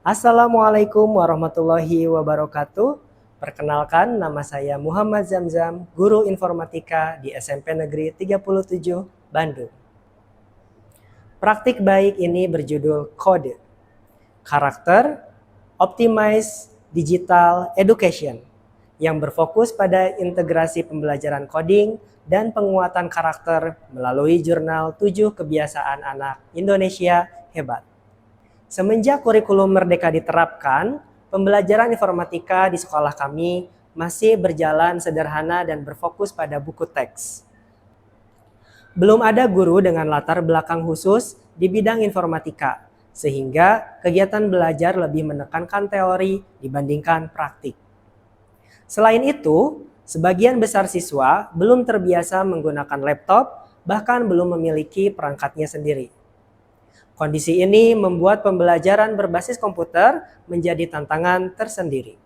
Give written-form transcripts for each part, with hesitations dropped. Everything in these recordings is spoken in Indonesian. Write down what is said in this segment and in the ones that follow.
Assalamualaikum warahmatullahi wabarakatuh. Perkenalkan, nama saya Muhammad Zamzam, guru informatika di SMP Negeri 37 Bandung. Praktik baik ini berjudul Kode, Karakter Optimize Digital Education, yang berfokus pada integrasi pembelajaran coding dan penguatan karakter melalui jurnal 7 Kebiasaan Anak Indonesia Hebat. Semenjak kurikulum Merdeka diterapkan, pembelajaran informatika di sekolah kami masih berjalan sederhana dan berfokus pada buku teks. Belum ada guru dengan latar belakang khusus di bidang informatika, sehingga kegiatan belajar lebih menekankan teori dibandingkan praktik. Selain itu, sebagian besar siswa belum terbiasa menggunakan laptop, bahkan belum memiliki perangkatnya sendiri. Kondisi ini membuat pembelajaran berbasis komputer menjadi tantangan tersendiri.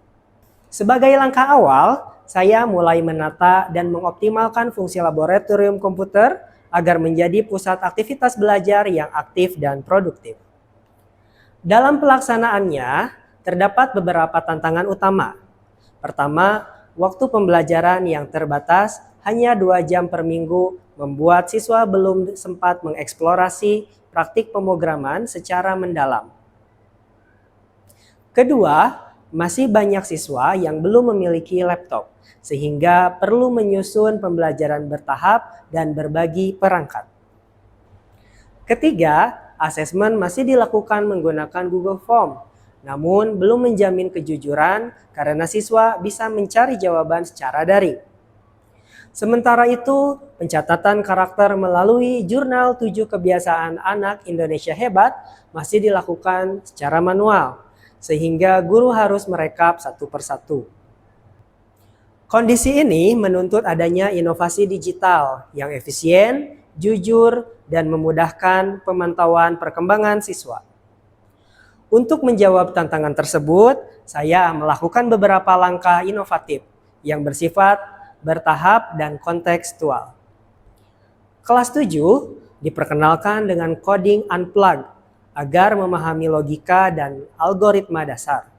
Sebagai langkah awal, saya mulai menata dan mengoptimalkan fungsi laboratorium komputer agar menjadi pusat aktivitas belajar yang aktif dan produktif. Dalam pelaksanaannya, terdapat beberapa tantangan utama. Pertama, waktu pembelajaran yang terbatas hanya 2 jam per minggu membuat siswa belum sempat mengeksplorasi praktik pemrograman secara mendalam. Kedua, masih banyak siswa yang belum memiliki laptop, sehingga perlu menyusun pembelajaran bertahap dan berbagi perangkat. Ketiga, asesmen masih dilakukan menggunakan Google Form, namun belum menjamin kejujuran karena siswa bisa mencari jawaban secara daring. Sementara itu, pencatatan karakter melalui jurnal 7 Kebiasaan Anak Indonesia Hebat masih dilakukan secara manual, sehingga guru harus merekap satu persatu. Kondisi ini menuntut adanya inovasi digital yang efisien, jujur, dan memudahkan pemantauan perkembangan siswa. Untuk menjawab tantangan tersebut, saya melakukan beberapa langkah inovatif yang bersifat bertahap dan kontekstual. Kelas 7 diperkenalkan dengan coding unplugged agar memahami logika dan algoritma dasar.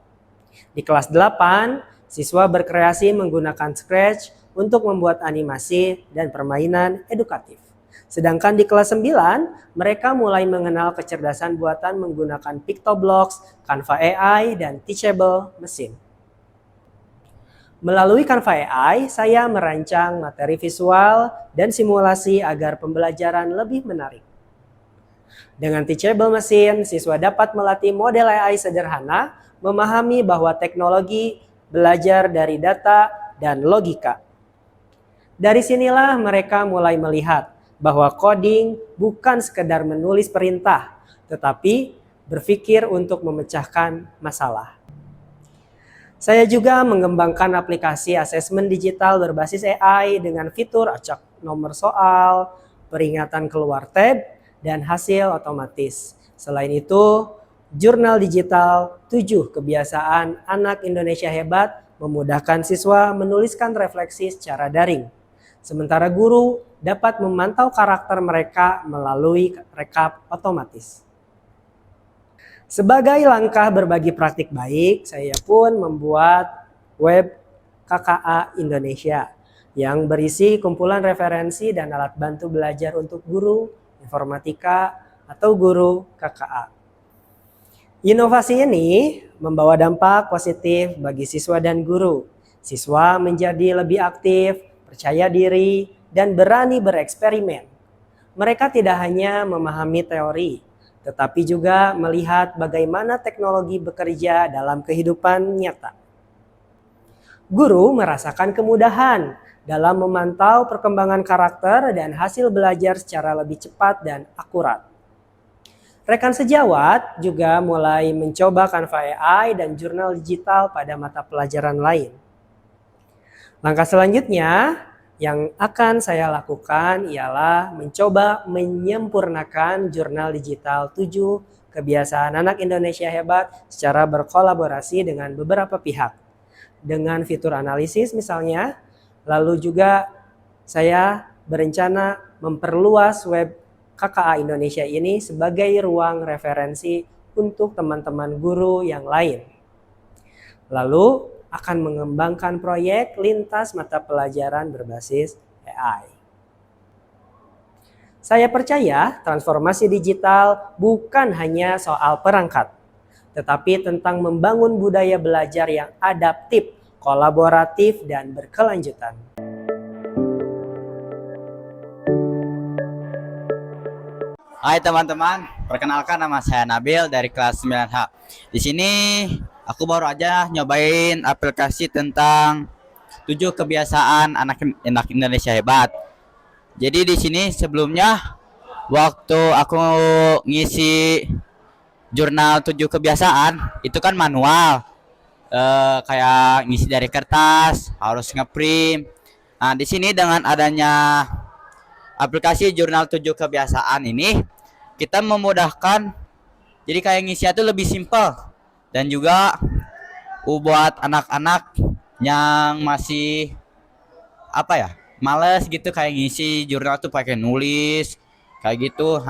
Di kelas 8, siswa berkreasi menggunakan Scratch untuk membuat animasi dan permainan edukatif. Sedangkan di kelas 9, mereka mulai mengenal kecerdasan buatan menggunakan Pictoblocks, Canva AI, dan Teachable Machine. Melalui Canva AI, saya merancang materi visual dan simulasi agar pembelajaran lebih menarik. Dengan Teachable Machine, siswa dapat melatih model AI sederhana, memahami bahwa teknologi belajar dari data dan logika. Dari sinilah mereka mulai melihat bahwa coding bukan sekedar menulis perintah, tetapi berpikir untuk memecahkan masalah. Saya juga mengembangkan aplikasi asesmen digital berbasis AI dengan fitur acak nomor soal, peringatan keluar tab, dan hasil otomatis. Selain itu, jurnal digital 7 Kebiasaan Anak Indonesia Hebat memudahkan siswa menuliskan refleksi secara daring. Sementara guru dapat memantau karakter mereka melalui rekap otomatis. Sebagai langkah berbagi praktik baik, saya pun membuat web KKA Indonesia yang berisi kumpulan referensi dan alat bantu belajar untuk guru informatika atau guru KKA. Inovasi ini membawa dampak positif bagi siswa dan guru. Siswa menjadi lebih aktif, percaya diri, dan berani bereksperimen. Mereka tidak hanya memahami teori, tetapi juga melihat bagaimana teknologi bekerja dalam kehidupan nyata. Guru merasakan kemudahan dalam memantau perkembangan karakter dan hasil belajar secara lebih cepat dan akurat. Rekan sejawat juga mulai mencoba Canva AI dan jurnal digital pada mata pelajaran lain. Langkah selanjutnya yang akan saya lakukan ialah mencoba menyempurnakan jurnal digital 7 Kebiasaan Anak Indonesia Hebat secara berkolaborasi dengan beberapa pihak. Dengan fitur analisis misalnya, lalu juga saya berencana memperluas web KKA Indonesia ini sebagai ruang referensi untuk teman-teman guru yang lain. Lalu akan mengembangkan proyek lintas mata pelajaran berbasis AI. Saya percaya transformasi digital bukan hanya soal perangkat, tetapi tentang membangun budaya belajar yang adaptif, kolaboratif, dan berkelanjutan. Hai teman-teman, perkenalkan nama saya Nabil dari kelas 9H. Di sini aku baru aja nyobain aplikasi tentang 7 kebiasaan anak Indonesia hebat. Jadi di sini sebelumnya waktu aku ngisi jurnal 7 kebiasaan itu kan manual. Kayak ngisi dari kertas, harus ngeprint. Nah, di sini dengan adanya aplikasi jurnal 7 kebiasaan ini kita memudahkan, jadi kayak ngisinya tuh lebih simpel dan juga buat anak-anak yang masih males gitu kayak ngisi jurnal tuh pakai nulis kayak gitu.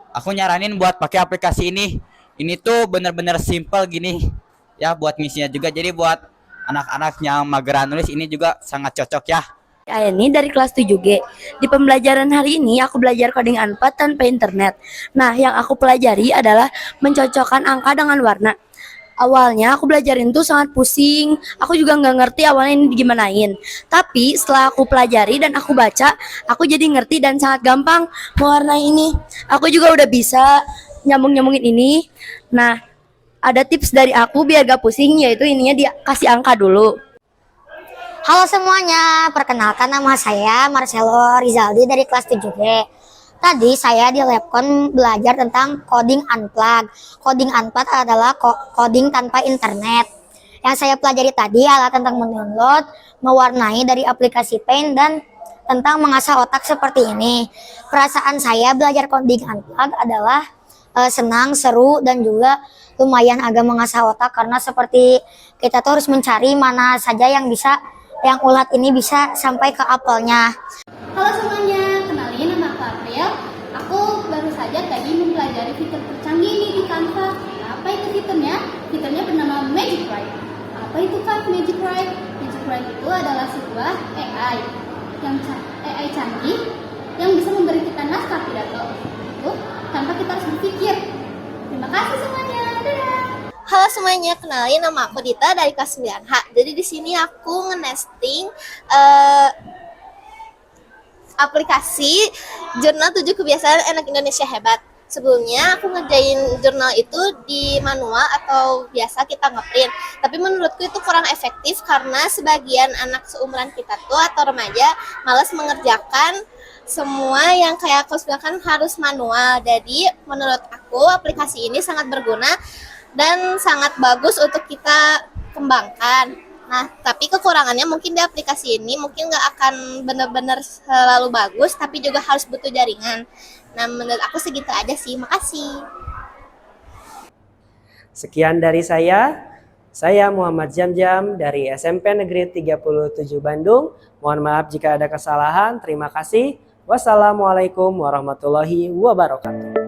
Aku nyaranin buat pakai aplikasi ini. Ini tuh bener-bener simple gini ya buat ngisinya juga. Jadi buat anak-anak yang mageran nulis ini juga sangat cocok ya. Ini dari kelas 7G. Di pembelajaran hari ini aku belajar coding Unpad tanpa internet. Nah, yang aku pelajari adalah mencocokkan angka dengan warna. Awalnya aku belajarin tuh sangat pusing. Aku juga nggak ngerti awalnya ini digimanain. Tapi setelah aku pelajari dan aku baca, aku jadi ngerti dan sangat gampang mewarnai ini. Aku juga udah bisa nyambung-nyambungin ini. Nah, ada tips dari aku biar gak pusing, yaitu ininya dikasih angka dulu. Halo semuanya, perkenalkan nama saya Marcelo Rizaldi dari kelas 7G. Tadi saya di Labcon belajar tentang coding unplug. Coding unplug adalah coding tanpa internet. Yang saya pelajari tadi adalah tentang mendownload, mewarnai dari aplikasi Paint, dan tentang mengasah otak seperti ini. Perasaan saya belajar coding unplug adalah senang, seru, dan juga lumayan agak mengasah otak karena seperti kita tuh harus mencari mana saja yang ulat ini bisa sampai ke apelnya. Halo semuanya, kenalin nama aku April. Aku baru saja tadi mempelajari fitur tercanggih ini di Canva. Apa itu fiturnya? Fiturnya bernama Magic Write. Apa itu kan Magic Write? Magic Write itu adalah sebuah AI canggih yang bisa memberi kita naskah pidato itu tanpa kita harus berpikir. Terima kasih semuanya. Dadah. Halo semuanya, kenalin nama aku Dita dari kelas 9H. Jadi di sini aku nge-nesting aplikasi jurnal 7 kebiasaan anak Indonesia hebat. Sebelumnya aku ngerjain jurnal itu di manual atau biasa kita ngeprint. Tapi menurutku itu kurang efektif karena sebagian anak seumuran kita tuh atau remaja malas mengerjakan semua yang kayak aku bilang harus manual. Jadi menurut aku aplikasi ini sangat berguna dan sangat bagus untuk kita kembangkan. Nah, tapi kekurangannya mungkin di aplikasi ini mungkin nggak akan benar-benar selalu bagus, tapi juga harus butuh jaringan. Nah, menurut aku segitu aja sih. Makasih. Sekian dari saya Muhammad Jamjam dari SMP Negeri 37 Bandung. Mohon maaf jika ada kesalahan. Terima kasih. Wassalamualaikum warahmatullahi wabarakatuh.